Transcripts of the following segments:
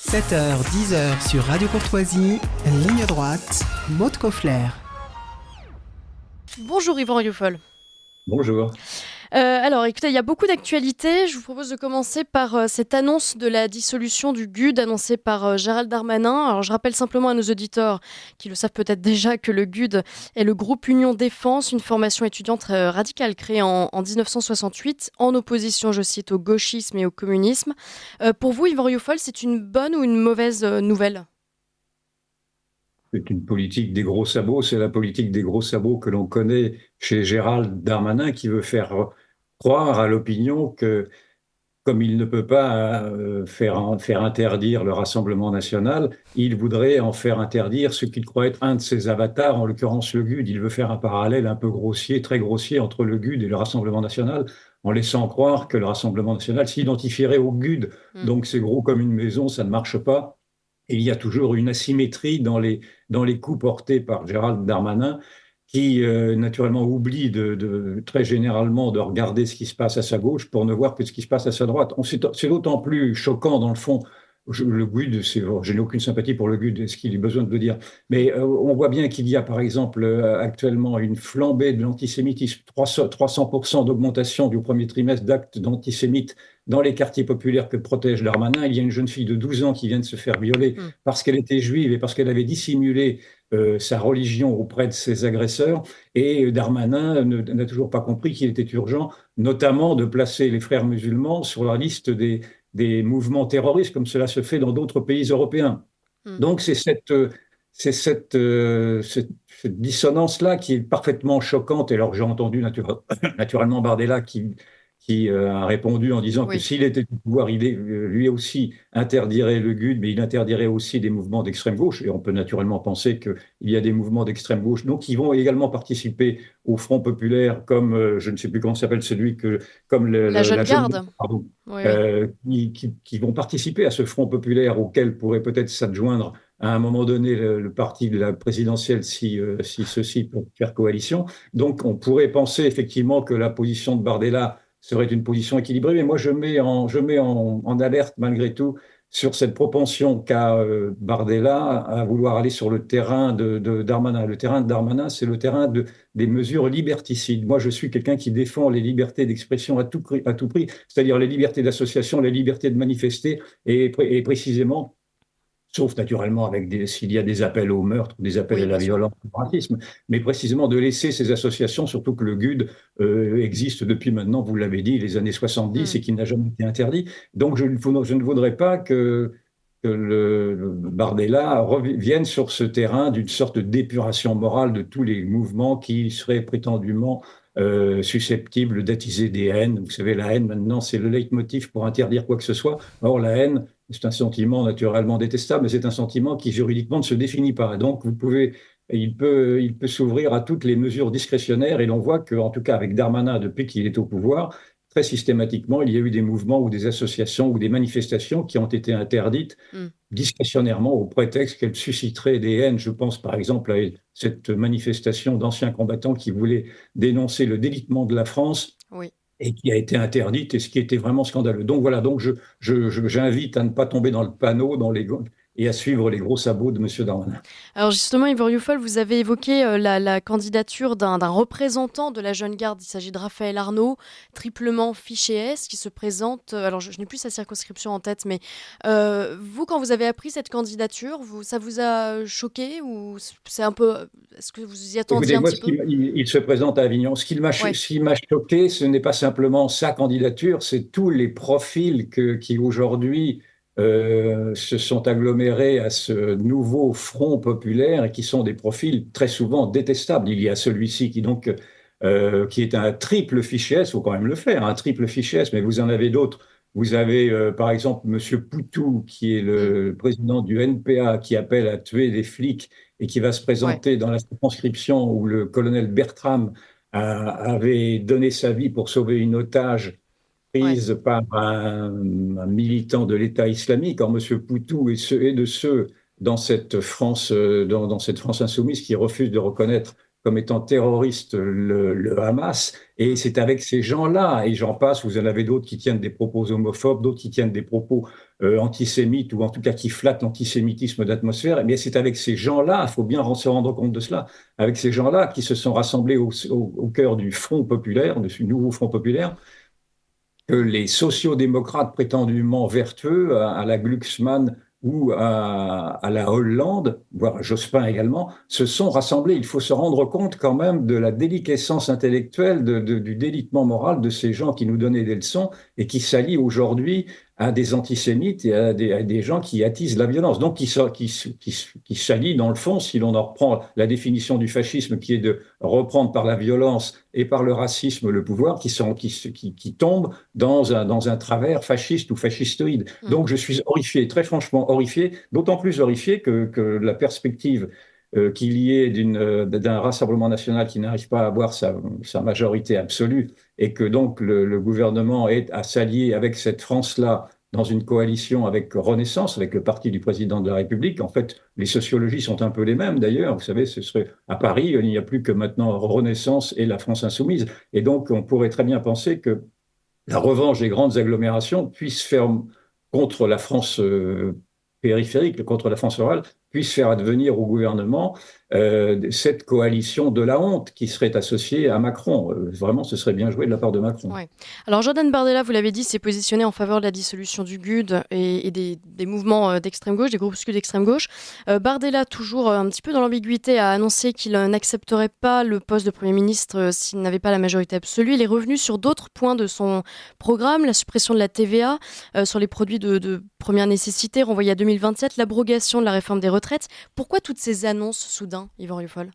7h, 10h sur Radio Courtoisie, ligne droite, Maud Koffler. Bonjour Yvan Rioufol. Bonjour. Alors écoutez, il y a beaucoup d'actualités. Je vous propose de commencer par cette annonce de la dissolution du GUD annoncée par Gérald Darmanin. Alors je rappelle simplement à nos auditeurs qui le savent peut-être déjà que le GUD est le groupe Union Défense, une formation étudiante radicale créée en 1968 en opposition, je cite, au gauchisme et au communisme. Pour vous, Yvan Rioufol, c'est une bonne ou une mauvaise nouvelle ? C'est une politique des gros sabots, c'est la politique des gros sabots que l'on connaît chez Gérald Darmanin qui veut faire croire à l'opinion que, comme il ne peut pas faire interdire le Rassemblement national, il voudrait en faire interdire ce qu'il croit être un de ses avatars, en l'occurrence le GUD. Il veut faire un parallèle un peu grossier, très grossier, entre le GUD et le Rassemblement national, en laissant croire que le Rassemblement national s'identifierait au GUD. Donc c'est gros comme une maison, ça ne marche pas. Et il y a toujours une asymétrie dans les coups portés par Gérald Darmanin, qui naturellement oublie très généralement de regarder ce qui se passe à sa gauche pour ne voir que ce qui se passe à sa droite. C'est d'autant plus choquant dans le fond. Le GUD, je n'ai aucune sympathie pour le GUD, est-ce qu'il a besoin de le dire? Mais on voit bien qu'il y a par exemple actuellement une flambée de l'antisémitisme, 300% d'augmentation du premier trimestre d'actes d'antisémites dans les quartiers populaires que protège Darmanin. Il y a une jeune fille de 12 ans qui vient de se faire violer parce qu'elle était juive et parce qu'elle avait dissimulé sa religion auprès de ses agresseurs. Et Darmanin n'a toujours pas compris qu'il était urgent, notamment de placer les frères musulmans sur la liste des mouvements terroristes, comme cela se fait dans d'autres pays européens. Donc c'est cette dissonance-là qui est parfaitement choquante. Et alors j'ai entendu naturellement Bardella qui a répondu en disant que s'il était au pouvoir, lui aussi interdirait le GUD, mais il interdirait aussi des mouvements d'extrême gauche. Et on peut naturellement penser qu'il y a des mouvements d'extrême gauche, donc qui vont également participer au Front populaire, comme je ne sais plus comment s'appelle comme la Jeune Garde, pardon, qui vont participer à ce Front populaire auquel pourrait peut-être s'adjoindre à un moment donné le parti de la présidentielle si ceux-ci peuvent faire coalition. Donc on pourrait penser effectivement que la position de Bardella serait une position équilibrée, mais moi je mets en alerte malgré tout sur cette propension qu'a Bardella à vouloir aller sur le terrain de Darmanin. Le terrain de Darmanin, c'est le terrain des mesures liberticides. Moi, je suis quelqu'un qui défend les libertés d'expression à tout prix, c'est-à-dire les libertés d'association, les libertés de manifester, et précisément, sauf naturellement s'il y a des appels au meurtre, des appels à la violence, au racisme, mais précisément de laisser ces associations, surtout que le GUD existe depuis maintenant, vous l'avez dit, les années 70 et qui n'a jamais été interdit. Donc je ne voudrais pas que le Bardella vienne sur ce terrain d'une sorte d'épuration morale de tous les mouvements qui seraient prétendument susceptibles d'attiser des haines. Vous savez, la haine, maintenant, c'est le leitmotiv pour interdire quoi que ce soit. Or, la haine, c'est un sentiment naturellement détestable, mais c'est un sentiment qui juridiquement ne se définit pas. Et donc, il peut s'ouvrir à toutes les mesures discrétionnaires. Et l'on voit qu'en tout cas, avec Darmanin, depuis qu'il est au pouvoir, très systématiquement, il y a eu des mouvements ou des associations ou des manifestations qui ont été interdites discrétionnairement au prétexte qu'elles susciteraient des haines. Je pense par exemple à cette manifestation d'anciens combattants qui voulaient dénoncer le délitement de la France. Et qui a été interdite, et ce qui était vraiment scandaleux. Donc voilà, j'invite à ne pas tomber dans le panneau et à suivre les gros sabots de M. Darmanin. Alors justement, Yvan Rioufol, vous avez évoqué la candidature d'un représentant de la Jeune Garde. Il s'agit de Raphaël Arnaud, triplement fiché S, qui se présente... alors je n'ai plus sa circonscription en tête, mais vous, quand vous avez appris cette candidature, ça vous a choqué ou c'est un peu... Est-ce que vous y attendiez un petit peu ? Il se présente à Avignon. Ce qui m'a choqué, ce n'est pas simplement sa candidature, c'est tous les profils qui aujourd'hui se sont agglomérés à ce nouveau front populaire et qui sont des profils très souvent détestables. Il y a celui-ci qui est un triple fichier S, il faut quand même le faire, un triple fichier S, mais vous en avez d'autres. Vous avez par exemple M. Poutou, qui est le président du NPA, qui appelle à tuer des flics et qui va se présenter dans la circonscription où le colonel Bertram avait donné sa vie pour sauver une otage prise par un militant de l'État islamique. Or, M. Poutou est de ceux dans cette France insoumise qui refusent de reconnaître comme étant terroriste le Hamas. Et c'est avec ces gens-là, et j'en passe, vous en avez d'autres qui tiennent des propos homophobes, d'autres qui tiennent des propos antisémites ou en tout cas qui flattent l'antisémitisme d'atmosphère. Mais c'est avec ces gens-là, il faut bien se rendre compte de cela, avec ces gens-là qui se sont rassemblés au cœur du Front populaire, de ce nouveau Front populaire, que les sociodémocrates prétendument vertueux, à la Glucksmann ou à la Hollande, voire à Jospin également, se sont rassemblés. Il faut se rendre compte quand même de la déliquescence intellectuelle, du délitement moral de ces gens qui nous donnaient des leçons et qui s'allient aujourd'hui à des antisémites et à des gens qui attisent la violence. Donc qui s'allient dans le fond, si l'on en reprend la définition du fascisme qui est de reprendre par la violence et par le racisme le pouvoir, qui tombent dans un travers fasciste ou fascistoïde. Donc je suis horrifié, très franchement horrifié, d'autant plus horrifié que la perspective qu'il y ait d'un rassemblement national qui n'arrive pas à avoir sa majorité absolue et que donc le gouvernement est à s'allier avec cette France-là dans une coalition avec Renaissance, avec le parti du président de la République. En fait, les sociologies sont un peu les mêmes d'ailleurs. Vous savez, ce serait à Paris, il n'y a plus que maintenant Renaissance et la France insoumise. Et donc, on pourrait très bien penser que la revanche des grandes agglomérations puisse faire contre la France périphérique, contre la France rurale, puisse faire advenir au gouvernement cette coalition de la honte qui serait associée à Macron. Vraiment, ce serait bien joué de la part de Macron. Ouais. Alors Jordan Bardella, vous l'avez dit, s'est positionné en faveur de la dissolution du GUD et des mouvements d'extrême gauche, des groupuscules d'extrême gauche. Bardella, toujours un petit peu dans l'ambiguïté, a annoncé qu'il n'accepterait pas le poste de Premier ministre s'il n'avait pas la majorité absolue. Il est revenu sur d'autres points de son programme, la suppression de la TVA sur les produits de première nécessité, renvoyée à 2027, l'abrogation de la réforme des retraites. Pourquoi toutes ces annonces soudain, Yvan Rioufol?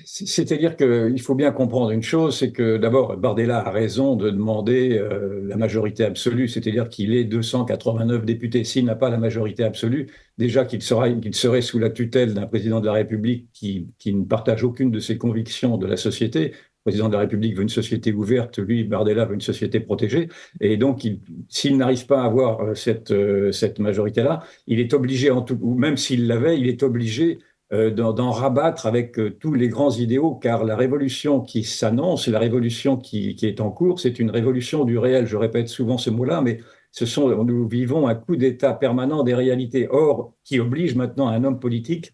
C'est-à-dire qu'il faut bien comprendre une chose, c'est que d'abord, Bardella a raison de demander la majorité absolue, c'est-à-dire qu'il est 289 députés. S'il n'a pas la majorité absolue, déjà qu'il serait sous la tutelle d'un président de la République qui ne partage aucune de ses convictions de la société. Le président de la République veut une société ouverte, lui, Bardella, veut une société protégée. Et donc, s'il n'arrive pas à avoir cette majorité-là, il est obligé, ou même s'il l'avait, il est obligé d'en rabattre avec tous les grands idéaux, car la révolution qui s'annonce, la révolution qui est en cours, c'est une révolution du réel. Je répète souvent ce mot-là, mais nous vivons un coup d'État permanent des réalités, or, qui oblige maintenant un homme politique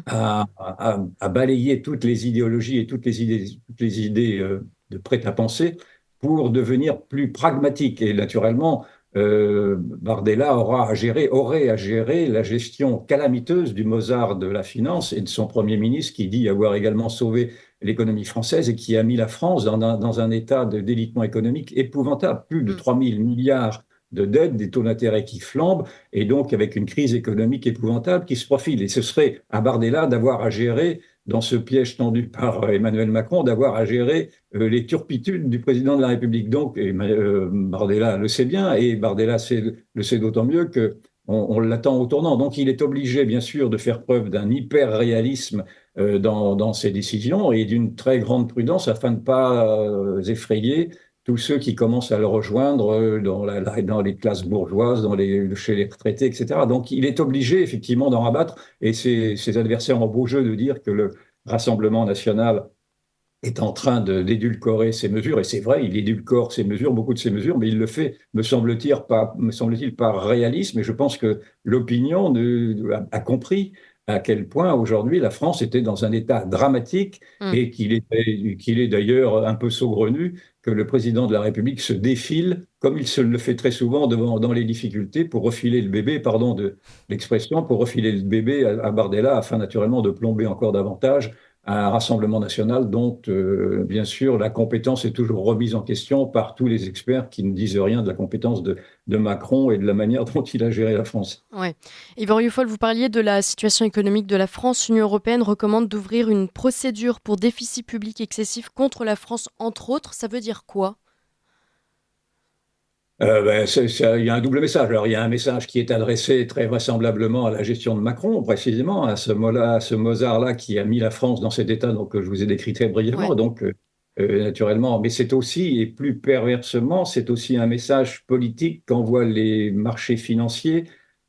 à balayer toutes les idéologies et toutes les idées de prêt-à-penser pour devenir plus pragmatique. Et naturellement, Bardella aurait à gérer la gestion calamiteuse du Mozart de la finance et de son Premier ministre qui dit avoir également sauvé l'économie française et qui a mis la France dans un état de délitement économique épouvantable. Plus de 3 000 milliards de dettes, des taux d'intérêt qui flambent et donc avec une crise économique épouvantable qui se profile. Et ce serait à Bardella d'avoir à gérer, dans ce piège tendu par Emmanuel Macron, d'avoir à gérer les turpitudes du président de la République. Donc, Bardella le sait bien, et Bardella le sait d'autant mieux que on l'attend au tournant. Donc, il est obligé, bien sûr, de faire preuve d'un hyper-réalisme dans ses décisions et d'une très grande prudence afin de ne pas effrayer tous ceux qui commencent à le rejoindre dans les classes bourgeoises, chez les retraités, etc. Donc, il est obligé, effectivement, d'en rabattre. Et ses adversaires ont beau jeu de dire que le Rassemblement national est en train d'édulcorer ses mesures. Et c'est vrai, il édulcore ses mesures, beaucoup de ses mesures, mais il le fait, me semble-t-il, par réalisme. Et je pense que l'opinion a compris à quel point aujourd'hui la France était dans un état dramatique et qu'il est d'ailleurs un peu saugrenu que le président de la République se défile, comme il se le fait très souvent dans les difficultés, pour refiler le bébé, pardon de l'expression, pour refiler le bébé à Bardella afin naturellement de plomber encore davantage un Rassemblement national dont, bien sûr, la compétence est toujours remise en question par tous les experts qui ne disent rien de la compétence de Macron et de la manière dont il a géré la France. Ouais. Yvan Rioufol, vous parliez de la situation économique de la France. L'Union européenne recommande d'ouvrir une procédure pour déficit public excessif contre la France, entre autres. Ça veut dire quoi ? Il y a un double message. Alors, il y a un message qui est adressé très vraisemblablement à la gestion de Macron, précisément, à ce Mozart-là qui a mis la France dans cet état que je vous ai décrit très brièvement. Ouais. Donc, naturellement, mais c'est aussi, et plus perversement, c'est aussi un message politique qu'envoient les marchés financiers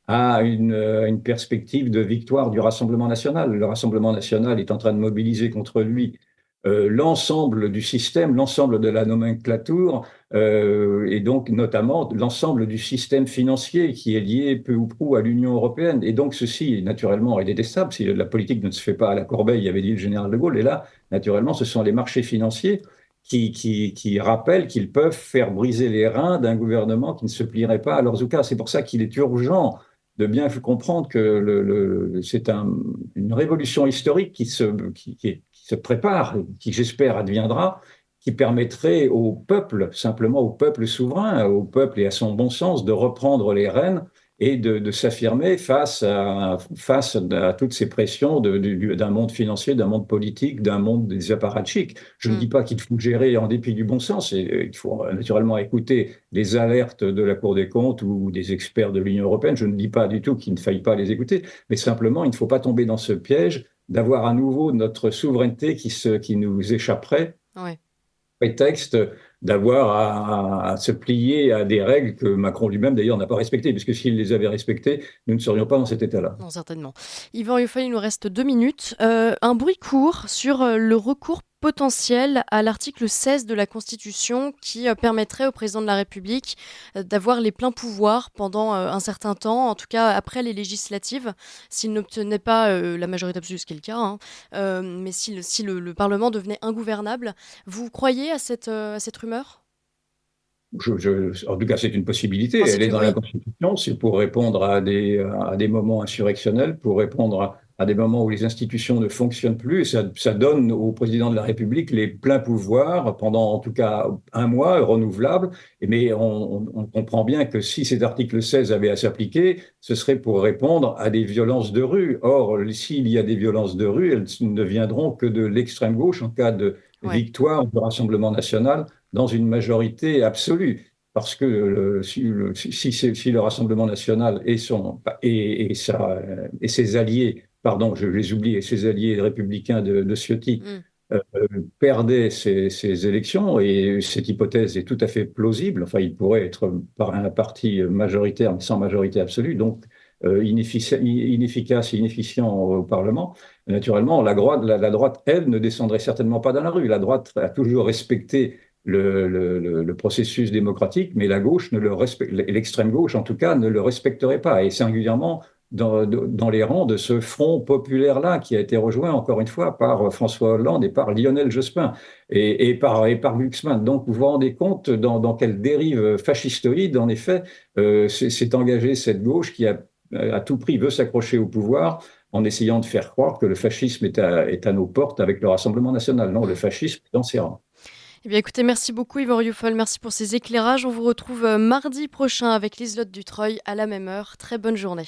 à une perspective de victoire du Rassemblement national. Le Rassemblement national est en train de mobiliser contre lui l'ensemble du système, l'ensemble de la nomenclature, et donc notamment l'ensemble du système financier qui est lié peu ou prou à l'Union européenne. Et donc ceci, naturellement, est détestable. Si la politique ne se fait pas à la corbeille, avait dit le général de Gaulle. Et là, naturellement, ce sont les marchés financiers qui rappellent qu'ils peuvent faire briser les reins d'un gouvernement qui ne se plierait pas à leurs oukas. C'est pour ça qu'il est urgent de bien comprendre que c'est une révolution historique qui se prépare, qui j'espère adviendra, qui permettrait au peuple, simplement au peuple souverain, au peuple et à son bon sens, de reprendre les rênes et de s'affirmer face à toutes ces pressions d'un monde financier, d'un monde politique, d'un monde des apparatchiks. Je ne dis pas qu'il faut gérer en dépit du bon sens, et il faut naturellement écouter les alertes de la Cour des comptes ou des experts de l'Union européenne. Je ne dis pas du tout qu'il ne faille pas les écouter, mais simplement il ne faut pas tomber dans ce piège d'avoir à nouveau notre souveraineté qui nous échapperait. Ouais. Prétexte d'avoir à se plier à des règles que Macron lui-même d'ailleurs n'a pas respectées, puisque s'il les avait respectées, nous ne serions pas dans cet état-là. Non, certainement. Yvan Rioufol, il nous reste 2 minutes. Un bruit court sur le recours potentiel à l'article 16 de la Constitution qui permettrait au président de la République d'avoir les pleins pouvoirs pendant un certain temps, en tout cas après les législatives, s'il n'obtenait pas la majorité absolue, ce qui est le cas, mais si le Parlement devenait ingouvernable. Vous croyez à cette rumeur ? En tout cas, c'est une possibilité. Enfin, Elle est dans oui. la Constitution. C'est pour répondre à des moments insurrectionnels, pour répondre à des moments où les institutions ne fonctionnent plus. Et ça donne au président de la République les pleins pouvoirs pendant, en tout cas, un mois renouvelable. Mais on comprend bien que si cet article 16 avait à s'appliquer, ce serait pour répondre à des violences de rue. Or, s'il y a des violences de rue, elles ne viendront que de l'extrême gauche en cas de victoire du Rassemblement national dans une majorité absolue. Parce que si le Rassemblement national et ses alliés, pardon, je les oublie, et ses alliés républicains de Ciotti perdaient ces élections, et cette hypothèse est tout à fait plausible, enfin il pourrait être par un parti majoritaire mais sans majorité absolue, donc inefficace et inefficient au Parlement. Naturellement, la droite, elle, ne descendrait certainement pas dans la rue. La droite a toujours respecté le processus démocratique, mais la gauche l'extrême gauche en tout cas ne le respecterait pas, et singulièrement dans les rangs de ce front populaire-là qui a été rejoint encore une fois par François Hollande et par Lionel Jospin et par Glucksmann. Donc vous vous rendez compte dans quelle dérive fascistoïde en effet s'est engagée cette gauche qui à tout prix veut s'accrocher au pouvoir en essayant de faire croire que le fascisme est à nos portes avec le Rassemblement national. Non, le fascisme est dans ses rangs. Eh bien, écoutez, merci beaucoup Yvan Rioufol, merci pour ces éclairages. On vous retrouve mardi prochain avec Liselotte Dutreuil à la même heure. Très bonne journée.